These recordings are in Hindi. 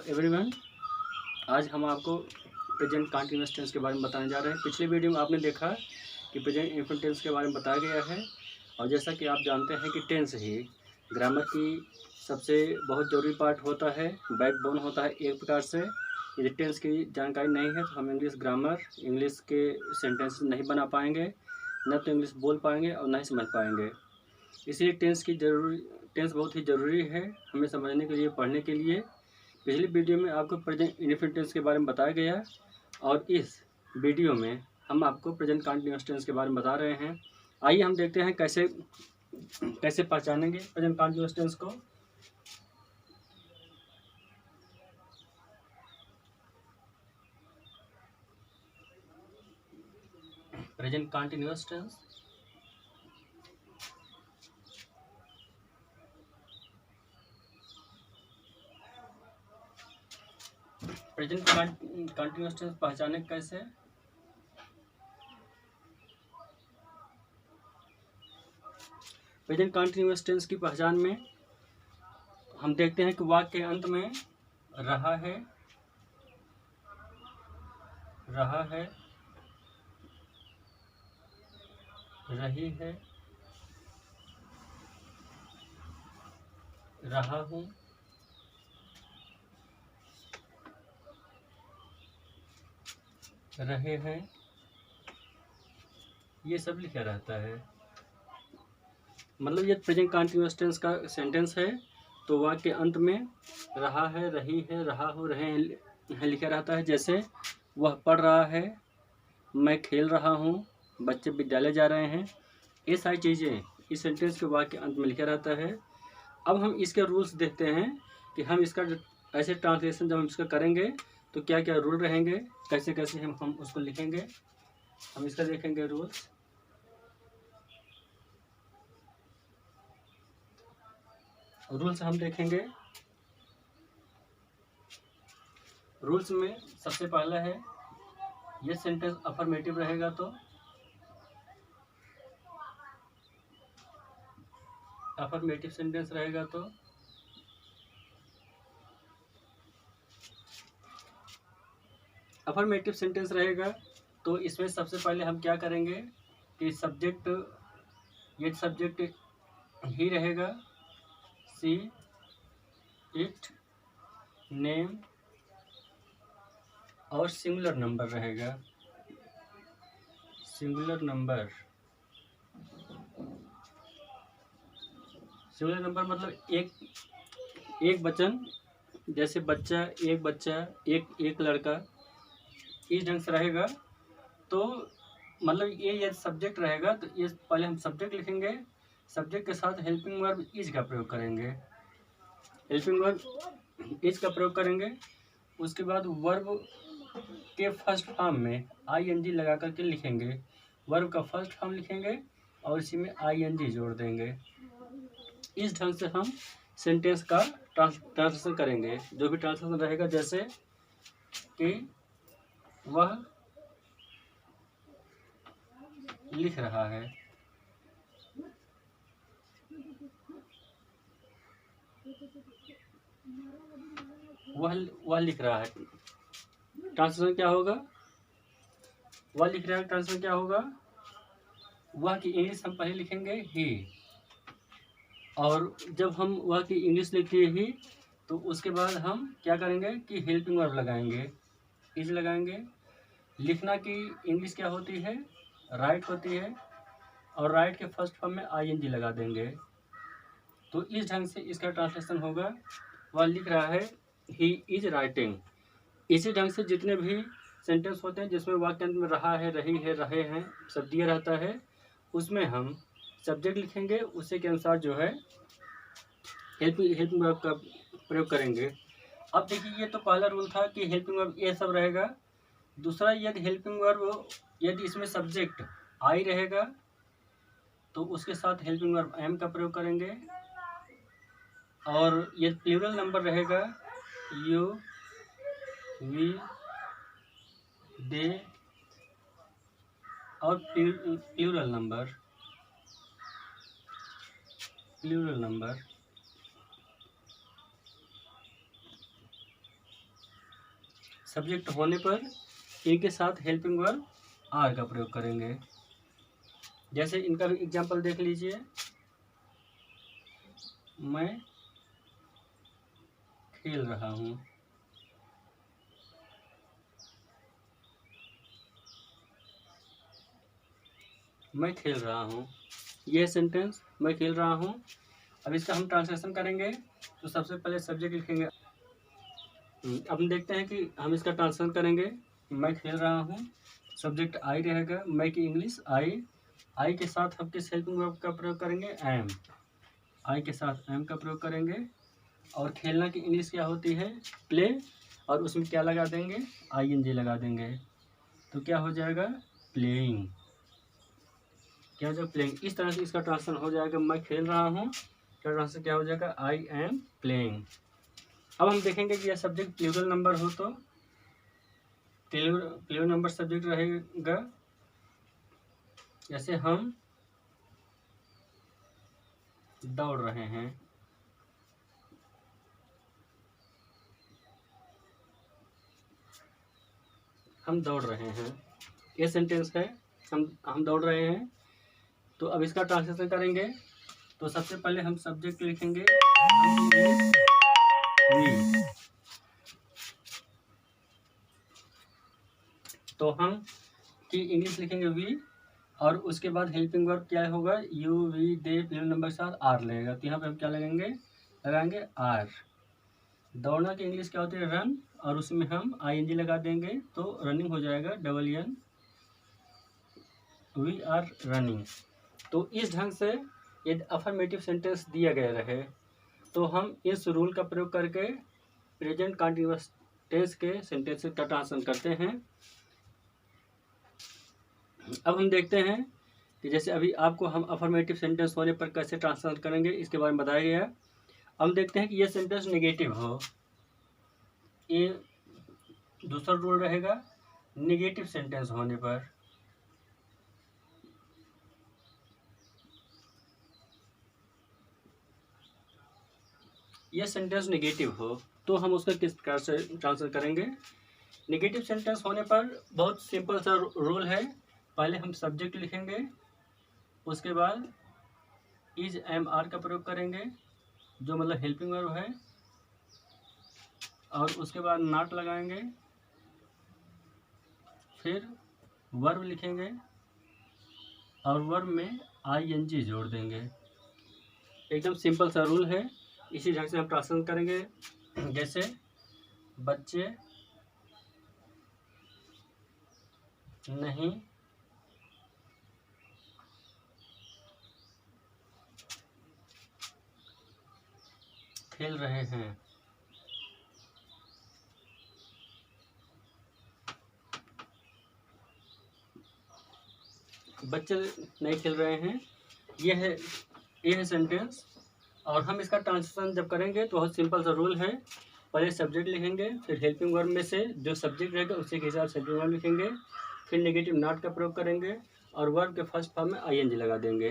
एवरीवन, आज हम आपको प्रेजेंट कंटीन्यूअस टेंस के बारे में बताने जा रहे हैं। पिछले वीडियो में आपने देखा कि प्रेजेंट इंफिनिट टेंस के बारे में बताया गया है और जैसा कि आप जानते हैं कि टेंस ही ग्रामर की सबसे बहुत ज़रूरी पार्ट होता है, बैकबोन होता है एक प्रकार से। यदि टेंस की जानकारी नहीं है तो हम इंग्लिश ग्रामर, इंग्लिश के सेंटेंस नहीं बना पाएंगे, न तो इंग्लिश बोल पाएंगे और न ही समझ पाएंगे। इसलिए टेंस बहुत ही ज़रूरी है हमें समझने के लिए, पढ़ने के लिए। पिछली वीडियो में आपको प्रेजेंट इंडेफिनिट टेंस के बारे में बताया गया और इस वीडियो में हम आपको प्रेजेंट कंटीन्यूअस टेंस के बारे में बता रहे हैं। आइए हम देखते हैं कैसे पहचानेंगे प्रेजेंट कंटीन्यूअस टेंस को। Present continuous tense present continuous tense पहचाने कैसे? प्रेजेंट कंटीन्यूअस टेंस की पहचान में हम देखते हैं कि वाक्य के अंत में रहा है, रही है, रहा हूँ, रहे हैं, ये सब लिखा रहता है। मतलब ये प्रेजेंट कंटीन्यूअस टेंस का सेंटेंस है तो वाक्य के अंत में रहा है, रही है, रहा हो, रहे हैं लिखा रहता है। जैसे वह पढ़ रहा है, मैं खेल रहा हूँ, बच्चे विद्यालय जा रहे हैं, ये सारी चीज़ें इस सेंटेंस के वाक्य के अंत में लिखा रहता है। अब हम इसके रूल्स देखते हैं कि हम इसका ऐसे ट्रांसलेशन जब हम इसका करेंगे तो क्या क्या रूल रहेंगे, कैसे कैसे हम उसको लिखेंगे। हम इसका देखेंगे रूल्स। हम देखेंगे। रूल्स में सबसे पहला है, ये सेंटेंस अफर्मेटिव रहेगा तो अफर्मेटिव सेंटेंस रहेगा तो अफर्मेटिव सेंटेंस रहेगा तो इसमें सबसे पहले हम क्या करेंगे कि ये सब्जेक्ट ही रहेगा, सी, इट, नेम और सिंगुलर नंबर रहेगा। सिंगुलर नंबर मतलब एक वचन, जैसे बच्चा, एक लड़का, इस ढंग से रहेगा। तो मतलब ये सब्जेक्ट रहेगा तो ये पहले हम सब्जेक्ट लिखेंगे, सब्जेक्ट के साथ हेल्पिंग वर्ब इज का प्रयोग करेंगे, उसके बाद वर्ब के फर्स्ट फॉर्म में आईएनजी लगा करके लिखेंगे। वर्ब का फर्स्ट फॉर्म लिखेंगे और इसी में आईएनजी जोड़ देंगे। इस ढंग से हम सेंटेंस का ट्रांसलेशन करेंगे। जो भी ट्रांसलेशन रहेगा, जैसे कि वह लिख रहा है, वह लिख रहा है, ट्रांसलेशन क्या होगा? वह लिख रहा है, ट्रांसलेशन क्या होगा? वह की इंग्लिश हम पहले लिखेंगे ही, और जब हम वह की इंग्लिश लिखिए ही तो उसके बाद हम क्या करेंगे कि हेल्पिंग वर्ब लगाएंगे, इज लगाएंगे। लिखना की इंग्लिश क्या होती है? राइट होती है, और राइट के फर्स्ट फॉर्म में आईएनजी लगा देंगे। तो इस ढंग से इसका ट्रांसलेशन होगा, वह लिख रहा है, ही इज राइटिंग। इसी ढंग से जितने भी सेंटेंस होते हैं जिसमें वाक्य अंत में रहा है, रही है, रहे हैं सब दिया रहता है, उसमें हम सब्जेक्ट लिखेंगे, उसी के अनुसार जो है हेल्पिंग वर्ब का प्रयोग करेंगे। अब देखिए, ये तो पहला रूल था कि हेल्पिंग वर्ब ये सब रहेगा। दूसरा, यदि हेल्पिंग वर्ब यदि इसमें सब्जेक्ट आई रहेगा तो उसके साथ हेल्पिंग वर्ब एम का प्रयोग करेंगे, और यदि प्लूरल नंबर रहेगा, यू, वी, दे और प्लूरल नंबर सब्जेक्ट होने पर इनके साथ हेल्पिंग वर्ब आर का प्रयोग करेंगे। जैसे इनका भी एग्जाम्पल देख लीजिए, मैं खेल रहा हूँ। मैं खेल रहा हूँ, यह सेंटेंस मैं खेल रहा हूँ। अब इसका हम ट्रांसलेशन करेंगे तो सबसे पहले सब्जेक्ट लिखेंगे। अब हम देखते हैं कि हम इसका ट्रांसलेशन करेंगे। मैं खेल रहा हूँ, सब्जेक्ट आई रहेगा, मैं की इंग्लिश आई के साथ हम किस हेल्पिंग वर्ब का प्रयोग करेंगे? एम। आई के साथ एम का प्रयोग करेंगे। और खेलना की इंग्लिश क्या होती है? प्ले। और उसमें क्या लगा देंगे? ING लगा देंगे। तो क्या हो जाएगा? प्लेइंग। क्या हो जाएगा? प्लेइंग। इस तरह से इसका ट्रांसलेशन हो जाएगा। मैं खेल रहा हूँ, क्या ट्रांसलेशन क्या हो जाएगा? I am playing. अब हम देखेंगे कि यह सब्जेक्ट प्लूरल नंबर हो तो प्लूरल नंबर सब्जेक्ट रहेगा। जैसे हम दौड़ रहे हैं, हम दौड़ रहे हैं, ये सेंटेंस है। हम दौड़ रहे हैं। तो अब इसका ट्रांसलेशन करेंगे तो सबसे पहले हम सब्जेक्ट लिखेंगे वी। तो हम की इंग्लिश लिखेंगे वी, और उसके बाद हेल्पिंग वर्ब क्या होगा? You we they plural number के साथ आर लगेगा। तो यहाँ पे हम क्या लगाएंगे आर। दौड़ना की इंग्लिश क्या होती है? रन, और उसमें हम ING लगा देंगे तो रनिंग हो जाएगा, NN। We are running. तो इस ढंग से यदि अफर्मेटिव सेंटेंस दिया गया रहे तो हम इस रूल का प्रयोग करके प्रेजेंट कंटीन्यूअस टेंस के सेंटेंस का ट्रांसलेशन करते हैं। अब हम देखते हैं कि जैसे अभी आपको हम अफर्मेटिव सेंटेंस होने पर कैसे ट्रांसलेट करेंगे इसके बारे में बताया गया। हम देखते हैं कि यह सेंटेंस नेगेटिव हो, ये दूसरा रूल रहेगा। नेगेटिव सेंटेंस होने पर यह सेंटेंस नेगेटिव हो तो हम उसका किस प्रकार से ट्रांसलेट करेंगे? नेगेटिव सेंटेंस होने पर बहुत सिंपल सा रूल है। पहले हम सब्जेक्ट लिखेंगे, उसके बाद इज एम आर का प्रयोग करेंगे जो मतलब हेल्पिंग वर्ब है, और उसके बाद नॉट लगाएंगे, फिर वर्ब लिखेंगे और वर्ब में ING जोड़ देंगे। एकदम सिंपल सा रूल है। इसी ढंग से हम ट्रांसलेशन करेंगे। जैसे बच्चे नहीं खेल रहे हैं, बच्चे नहीं खेल रहे हैं, ये है सेंटेंस। और हम इसका ट्रांसलेशन जब करेंगे तो बहुत सिंपल सा रूल है। पहले सब्जेक्ट लिखेंगे, फिर हेल्पिंग वर्ब में से जो सब्जेक्ट रहेगा उसी के हिसाब से हेल्पिंग वर्ब लिखेंगे, फिर नेगेटिव नॉट का प्रयोग करेंगे और वर्ब के फर्स्ट फॉर्म में ING लगा देंगे।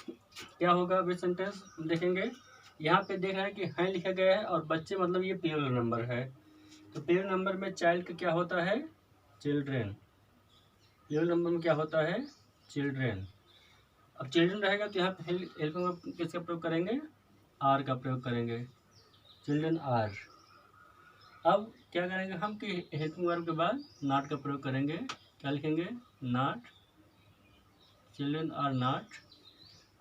क्या होगा अभी सेंटेंस देखेंगे। यहाँ पे देख रहे हैं कि हैं लिखा गया है और बच्चे मतलब ये प्लूरल नंबर है। तो प्लूरल नंबर में चाइल्ड का क्या होता है? चिल्ड्रेन। प्लूरल नंबर में क्या होता है? चिल्ड्रेन। अब चिल्ड्रेन रहेगा तो यहाँ पे हेल्पिंग वर्ब किसका प्रयोग करेंगे? आर का प्रयोग करेंगे, चिल्ड्रेन आर। अब क्या करेंगे हम कि हेल्पिंग वर्ब के बाद नॉट का प्रयोग करेंगे। क्या लिखेंगे? Not, children are not.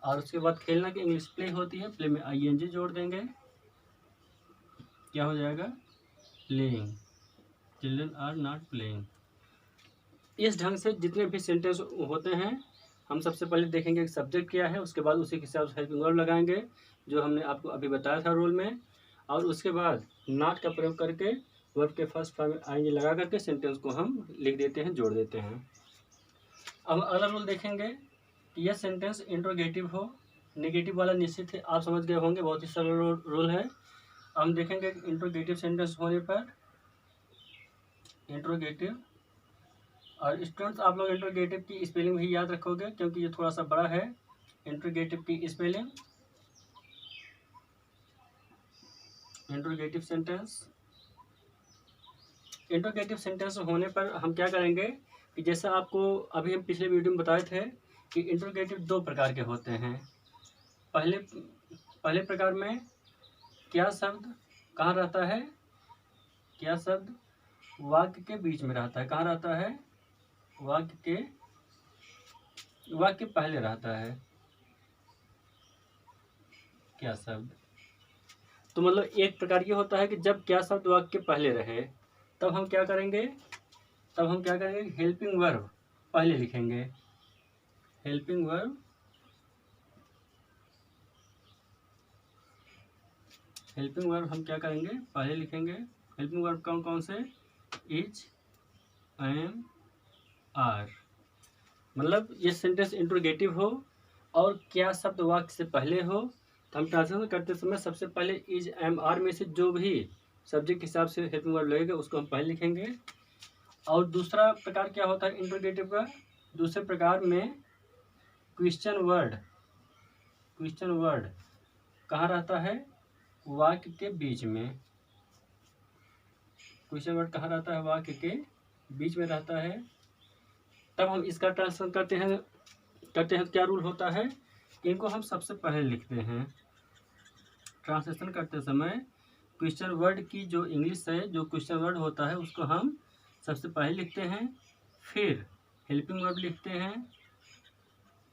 और उसके बाद खेलना की इंग्लिश प्ले होती है, प्ले में ING जोड़ देंगे, क्या हो जाएगा? Playing. Children are not playing. इस ढंग से जितने भी सेंटेंस होते हैं हम सबसे पहले देखेंगे कि सब्जेक्ट क्या है, उसके बाद उसी के हिसाब से हेल्पिंग वर्ब लगाएंगे जो हमने आपको अभी बताया था रूल में, और उसके बाद नॉट का प्रयोग करके वर्ब के फर्स्ट फॉर्म में ING लगा करके सेंटेंस को हम लिख देते हैं, जोड़ देते हैं। अब अगला रूल देखेंगे कि यह सेंटेंस इंट्रोगेटिव हो। नेगेटिव वाला निश्चित है आप समझ गए होंगे, बहुत ही सरल रूल है। हम देखेंगे इंट्रोगेटिव सेंटेंस होने पर इंट्रोगेटिव, और स्टूडेंट्स आप लोग इंट्रोगेटिव की स्पेलिंग भी याद रखोगे क्योंकि ये थोड़ा सा बड़ा है। इंट्रोगेटिव की spelling, interrogative sentence interrogative sentence होने पर हम क्या करेंगे कि जैसा आपको अभी हम पिछले वीडियो में बताए थे कि इंट्रोगेटिव दो प्रकार के होते हैं। पहले प्रकार में क्या शब्द कहाँ रहता है, क्या शब्द वाक्य के बीच में रहता है। कहाँ रहता है, वाक्य पहले रहता है क्या शब्द। तो मतलब एक प्रकार ये होता है कि जब क्या शब्द वाक्य पहले रहे तब हम क्या करेंगे, हेल्पिंग वर्ब पहले लिखेंगे। हेल्पिंग वर्ब हम क्या करेंगे, पहले लिखेंगे। हेल्पिंग वर्ब कौन कौन से, इज, एम, आर। मतलब ये सेंटेंस इंट्रोगेटिव हो और क्या शब्द वाक्य से पहले हो तो हम ट्रांसलेशन करते समय सबसे पहले इज, एम, आर में से जो भी सब्जेक्ट के हिसाब से हेल्पिंग वर्ब लगेगा उसको हम पहले लिखेंगे। और दूसरा प्रकार क्या होता है इंट्रोगेटिव का, दूसरे प्रकार में क्वेश्चन वर्ड कहाँ रहता है, वाक्य के बीच में। क्वेश्चन वर्ड कहाँ रहता है, वाक्य के बीच में रहता है। तब हम इसका ट्रांसलेशन करते हैं क्या रूल होता है, इनको हम सबसे पहले लिखते हैं। ट्रांसलेशन करते समय क्वेश्चन वर्ड की जो इंग्लिश है, जो क्वेश्चन वर्ड होता है उसको हम सबसे पहले लिखते हैं, फिर हेल्पिंग वर्ब लिखते हैं।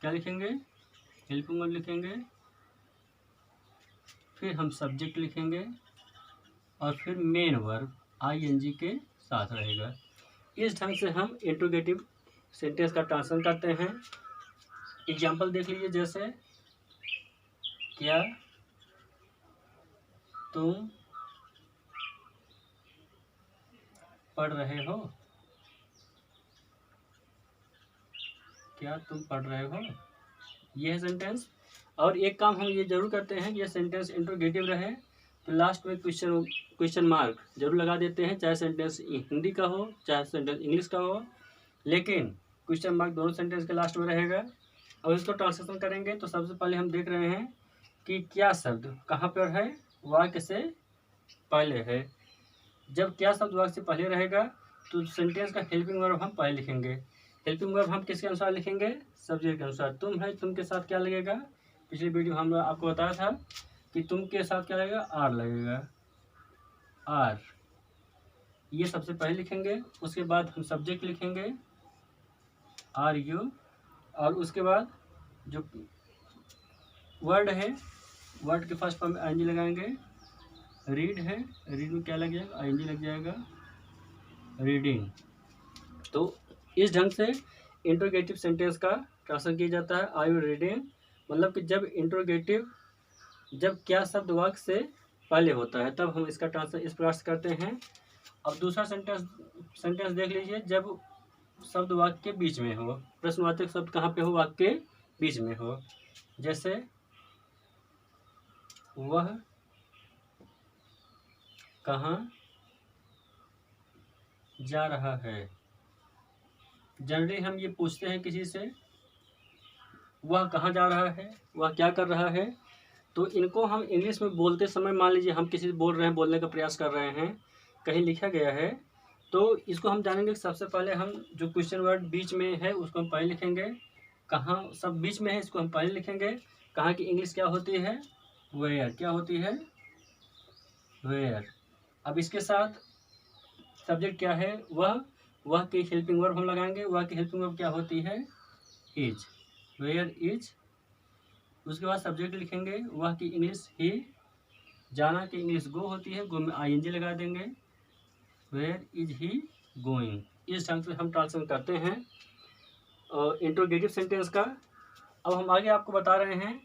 क्या लिखेंगे, हेल्पिंग वर्ब लिखेंगे, फिर हम सब्जेक्ट लिखेंगे और फिर मेन वर्ब ING के साथ रहेगा। इस ढंग से हम इंट्रोगेटिव सेंटेंस का ट्रांसलेशन करते हैं। एग्जाम्पल देख लीजिए, जैसे क्या तुम पढ़ रहे हो, क्या तुम पढ़ रहे हो, ये है सेंटेंस। और एक काम हम ये जरूर करते हैं, ये सेंटेंस इंट्रोगेटिव रहे तो लास्ट में क्वेश्चन मार्क जरूर लगा देते हैं, चाहे सेंटेंस हिंदी का हो चाहे सेंटेंस इंग्लिश का हो, लेकिन क्वेश्चन मार्क दोनों सेंटेंस के लास्ट में रहेगा। और इसको ट्रांसलेशन करेंगे तो सबसे पहले हम देख रहे हैं कि क्या शब्द कहाँ पर है, वाक्य से पहले है। जब क्या शब्द वाक्य से पहले रहेगा तो सेंटेंस का हेल्पिंग वर्ब हम पहले लिखेंगे। हेल्पिंग वर्ब हम किसके अनुसार लिखेंगे, सब्जेक्ट के अनुसार। तुम है, तुम के साथ क्या लगेगा, पिछली वीडियो हम आपको बताया था कि तुम के साथ क्या लगेगा, आर लगेगा, आर। ये सबसे पहले लिखेंगे। उसके बाद हम सब्जेक्ट लिखेंगे RU, और उसके बाद जो वर्ड है, वर्ड के फर्स्ट फॉर्म में ING लगाएंगे। रीड है, रीड में क्या लग जाएगा, ING लग जाएगा, रीडिंग। तो इस ढंग से इंट्रोगेटिव सेंटेंस का ट्रांसलेशन किया जाता है। आर यू रीडिंग, मतलब कि जब क्या शब्द वाक्य से पहले होता है तब हम इसका ट्रांसलेशन इस प्रकार से करते हैं। अब दूसरा सेंटेंस देख लीजिए, जब शब्द वाक्य के बीच में हो, प्रश्नवाचक शब्द कहाँ पे हो, वाक्य के बीच में हो। जैसे वह कहाँ जा रहा है। जनरली हम ये पूछते हैं किसी से, वह कहाँ जा रहा है, वह क्या कर रहा है। तो इनको हम इंग्लिश में बोलते समय, मान लीजिए हम किसी से बोल रहे हैं, बोलने का प्रयास कर रहे हैं, कहीं लिखा गया है, तो इसको हम जानेंगे कि सबसे पहले हम जो क्वेश्चन वर्ड बीच में है उसको हम पहले लिखेंगे। कहाँ सब बीच में है इसको हम पहले लिखेंगे। कहाँ की इंग्लिश क्या होती है, वेयर। क्या होती है, वेयर। अब इसके साथ सब्जेक्ट क्या है, वह की हेल्पिंग वर्ब हम लगाएंगे। वह की हेल्पिंग वर्ब क्या होती है, इज, वेयर इज। उसके बाद सब्जेक्ट लिखेंगे, वह की इंग्लिश ही, जाना की इंग्लिश गो होती है, गो में ING लगा देंगे, वेयर इज ही गोइंग। इस ढंग से हम ट्रांसलेशन करते हैं इंट्रोगेटिव सेंटेंस का। अब हम आगे आपको बता रहे हैं,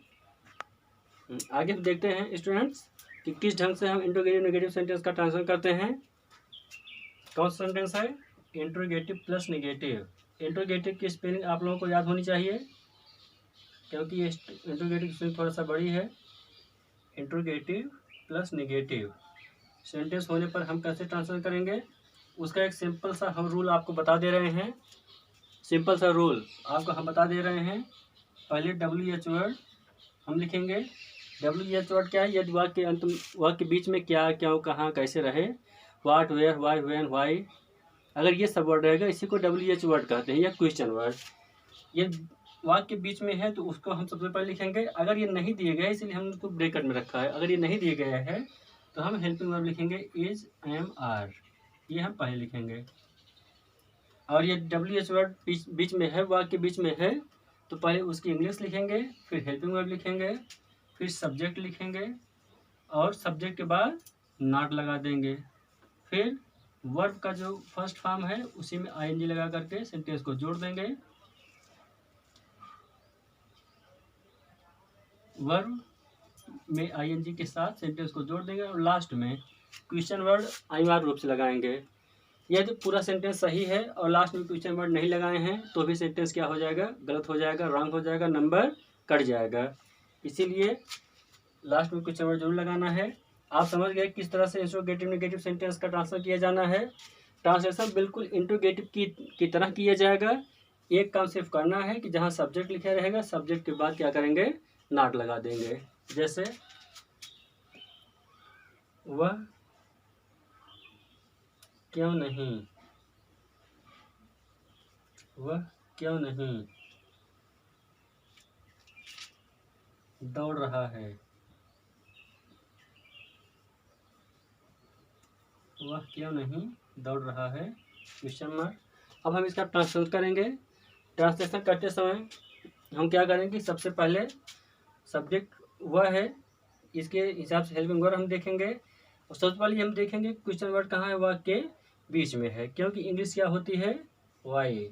आगे देखते हैं स्टूडेंट्स कि किस ढंग से हम इंट्रोगेटिव नेगेटिव सेंटेंस का ट्रांसलेशन करते हैं। कौन सा सेंटेंस है, इंट्रोगेटिव प्लस नेगेटिव। इंट्रोगेटिव की स्पेलिंग आप लोगों को याद होनी चाहिए क्योंकि ये इंट्रोगेटिव स्पेलिंग थोड़ा सा बड़ी है। इंट्रोगेटिव प्लस नेगेटिव सेंटेंस होने पर हम कैसे ट्रांसलेट करेंगे, उसका एक सिंपल सा हम रूल आपको बता दे रहे हैं। सिंपल सा रूल आपको हम बता दे रहे हैं। पहले WH वर्ड हम लिखेंगे। WH वर्ड क्या है, यदि वाक्य के अंत, वाक्य के बीच में क्या, क्यों, कहाँ, कैसे रहे what, where, why, when, why, अगर ये सब वर्ड रहेगा इसी को WH वर्ड कहते हैं या क्वेश्चन वर्ड। ये वाक्य के बीच में है तो उसको हम सबसे पहले लिखेंगे। अगर ये नहीं दिए गए इसलिए हम उसको ब्रैकेट में रखा है। अगर ये नहीं दिए गए हैं तो हम हेल्पिंग वर्ब लिखेंगे इज, एम, आर, ये हम पहले लिखेंगे। और ये WH वर्ड बीच में है, वाक्य के बीच में है तो पहले उसकी इंग्लिश लिखेंगे, फिर हेल्पिंग वर्ब लिखेंगे, फिर सब्जेक्ट लिखेंगे और सब्जेक्ट के बाद नॉट लगा देंगे। फिर वर्ब का जो फर्स्ट फॉर्म है उसी में ING लगा करके सेंटेंस को जोड़ देंगे। वर्ब में ING के साथ सेंटेंस को जोड़ देंगे और लास्ट में क्वेश्चन वर्ड अनिवार्य रूप से लगाएंगे। यदि पूरा सेंटेंस सही है और लास्ट में क्वेश्चन वर्ड नहीं लगाए हैं तो भी सेंटेंस क्या हो जाएगा, गलत हो जाएगा, रॉन्ग हो जाएगा, नंबर कट जाएगा। इसीलिए लास्ट में क्वेश्चन वर्ड जरूर लगाना है। आप समझ गए किस तरह से इंट्रोगेटिव नेगेटिव सेंटेंस का ट्रांसफर किया जाना है। ट्रांसलेशन बिल्कुल इंट्रोगेटिव की तरह किया जाएगा। एक काम सिर्फ करना है कि जहाँ सब्जेक्ट लिखा रहेगा सब्जेक्ट के बाद क्या करेंगे, नॉट लगा देंगे। जैसे वह क्यों नहीं, वह क्यों नहीं दौड़ रहा है, वह क्यों नहीं दौड़ रहा है, क्वेश्चन मार्क। अब हम इसका ट्रांसलेशन करेंगे। ट्रांसलेशन करते समय हम क्या करेंगे, सबसे पहले सब्जेक्ट वह है, इसके हिसाब से हेल्पिंग वर्ब हम देखेंगे। और सबसे पहले हम देखेंगे क्वेश्चन वर्ड कहाँ है, वह के बीच में है, क्योंकि इंग्लिश क्या होती है, वाई।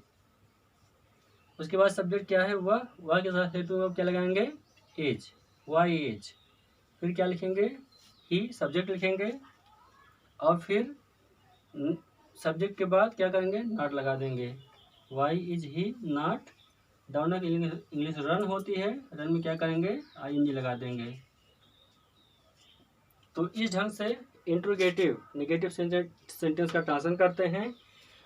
उसके बाद सब्जेक्ट क्या है, वह के साथ हेल्पिंग वर्ब क्या लगाएंगे, एज, वाई एज। फिर क्या लिखेंगे, ही, सब्जेक्ट लिखेंगे और फिर सब्जेक्ट के बाद क्या करेंगे, नॉट लगा देंगे। वाई इज ही नॉट दौड़ना की इंग्लिश रन होती है, रन में क्या करेंगे, ING लगा देंगे। तो इस ढंग से इंट्रोगेटिव नेगेटिव सेंटेंस का ट्रांसलेशन करते हैं।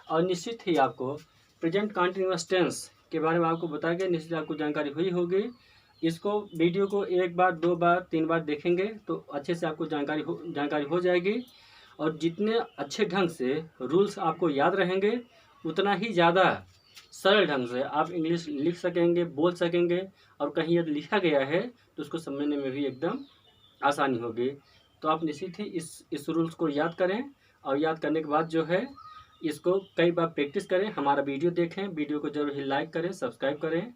और निश्चित ही आपको प्रेजेंट कंटीन्यूअस टेंस के बारे में आपको बताया गया, निश्चित आपको जानकारी हुई होगी। इसको वीडियो को 1 बार 2 बार 3 बार देखेंगे तो अच्छे से आपको जानकारी हो जाएगी। और जितने अच्छे ढंग से रूल्स आपको याद रहेंगे उतना ही ज़्यादा सरल ढंग से आप इंग्लिश लिख सकेंगे, बोल सकेंगे। और कहीं यदि लिखा गया है तो उसको समझने में भी एकदम आसानी होगी। तो आप निश्चित ही इस रूल्स को याद करें और याद करने के बाद जो है इसको कई बार प्रैक्टिस करें। हमारा वीडियो देखें, वीडियो को जरूर ही लाइक करें, सब्सक्राइब करें।